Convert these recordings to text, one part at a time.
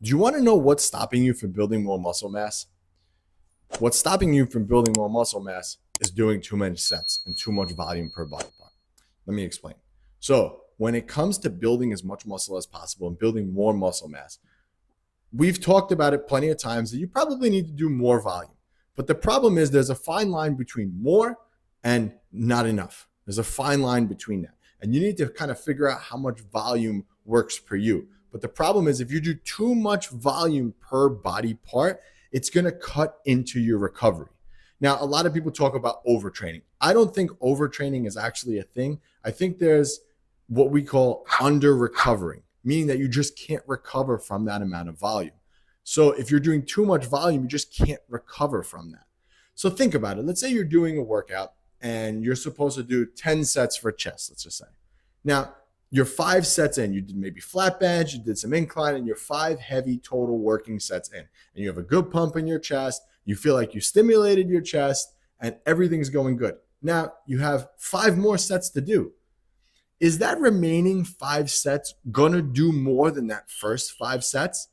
Do you want to know what's stopping you from building more muscle mass? What's stopping you from building more muscle mass is doing too many sets and too much volume per body part. Let me explain. So when it comes to building as much muscle as possible and building more muscle mass, we've talked about it plenty of times that you probably need to do more volume. But the problem is there's a fine line between more and not enough. There's a fine line between that. And you need to kind of figure out how much volume works for you. But the problem is if you do too much volume per body part, it's going to cut into your recovery. Now, a lot of people talk about overtraining. I don't think overtraining is actually a thing. I think there's what we call under recovering, meaning that you just can't recover from that amount of volume. So if you're doing too much volume, you just can't recover from that. So think about it. Let's say you're doing a workout and you're supposed to do 10 sets for chest, let's just say. Now, you're 5 sets in. You did maybe flat bench, you did some incline, and you're 5 heavy total working sets in. And you have a good pump in your chest. You feel like you stimulated your chest and everything's going good. Now, you have 5 more sets to do. Is that remaining 5 sets going to do more than that first 5 sets?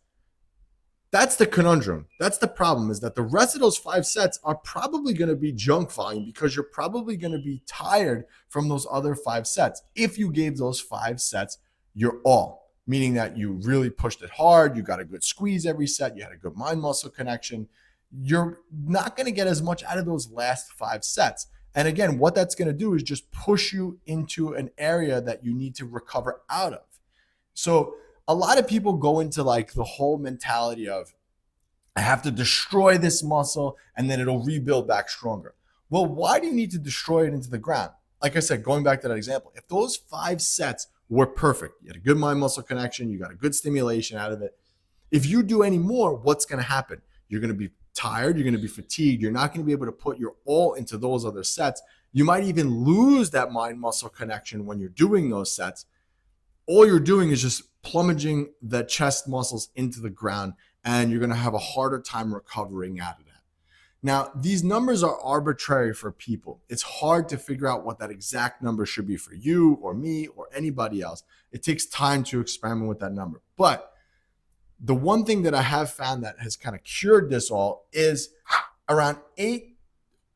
That's the conundrum. That's the problem, is that the rest of those 5 sets are probably going to be junk volume because you're probably going to be tired from those other 5 sets. If you gave those 5 sets your all, meaning that you really pushed it hard, you got a good squeeze every set, you had a good mind muscle connection, you're not going to get as much out of those last 5 sets. And again, what that's going to do is just push you into an area that you need to recover out of. So a lot of people go into like the whole mentality of, I have to destroy this muscle and then it'll rebuild back stronger. Well, why do you need to destroy it into the ground? Like I said, going back to that example, if those 5 sets were perfect, you had a good mind muscle connection, you got a good stimulation out of it. If you do any more, what's going to happen? You're going to be tired, you're going to be fatigued, you're not going to be able to put your all into those other sets. You might even lose that mind muscle connection when you're doing those sets. All you're doing is just plummeting the chest muscles into the ground, and you're going to have a harder time recovering out of that. Now, these numbers are arbitrary for people. It's hard to figure out what that exact number should be for you or me or anybody else. It takes time to experiment with that number. But the one thing that I have found that has kind of cured this all is around 8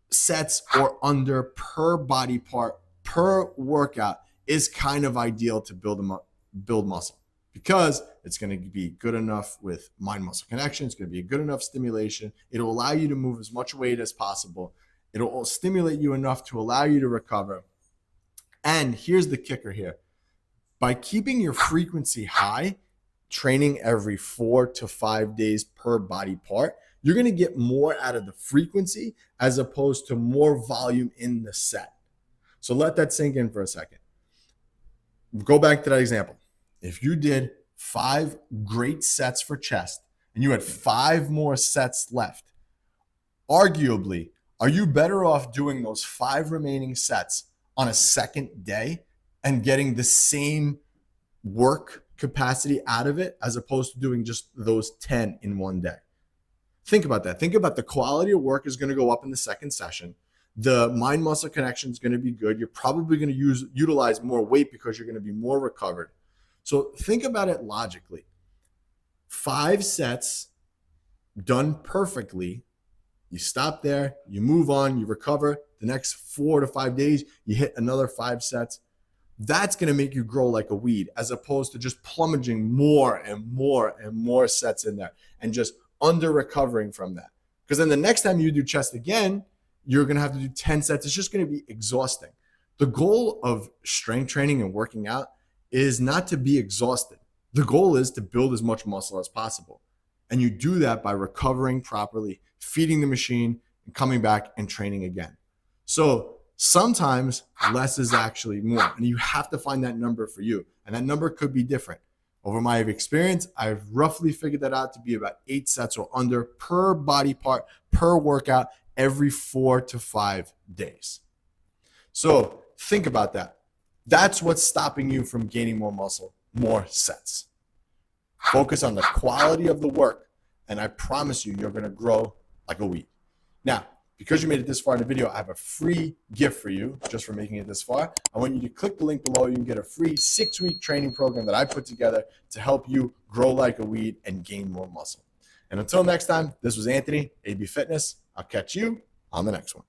sets or under per body part per workout is kind of ideal to build muscle, because it's going to be good enough with mind muscle connection. It's going to be a good enough stimulation. It'll allow you to move as much weight as possible. It'll stimulate you enough to allow you to recover. And here's the kicker here. By keeping your frequency high, training every 4 to 5 days per body part, you're going to get more out of the frequency as opposed to more volume in the set. So let that sink in for a second. Go back to that example. If you did 5 great sets for chest and you had 5 more sets left, arguably, are you better off doing those 5 remaining sets on a second day and getting the same work capacity out of it as opposed to doing just those 10 in one day? Think about that. Think about the quality of work is going to go up in the second session. The mind muscle connection is going to be good. You're probably going to utilize more weight because you're going to be more recovered. So think about it logically. 5 sets done perfectly. You stop there, you move on, you recover. The next 4 to 5 days, you hit another 5 sets. That's going to make you grow like a weed, as opposed to just plummeting more and more and more sets in there and just under recovering from that. Because then the next time you do chest again, you're going to have to do 10 sets. It's just going to be exhausting. The goal of strength training and working out is not to be exhausted. The goal is to build as much muscle as possible. And you do that by recovering properly, feeding the machine, and coming back and training again. So sometimes less is actually more, and you have to find that number for you. And that number could be different. Over my experience, I've roughly figured that out to be about 8 sets or under per body part, per workout, every 4 to 5 days. So think about that. That's what's stopping you from gaining more muscle, more sets. Focus on the quality of the work, and I promise you, you're going to grow like a weed. Now, Because you made it this far in the video, I have a free gift for you just for making it this far. I want you to click the link below. You can get a free 6-week training program that I put together to help you grow like a weed and gain more muscle. And until next time, this was Anthony, AB Fitness. I'll catch you on the next one.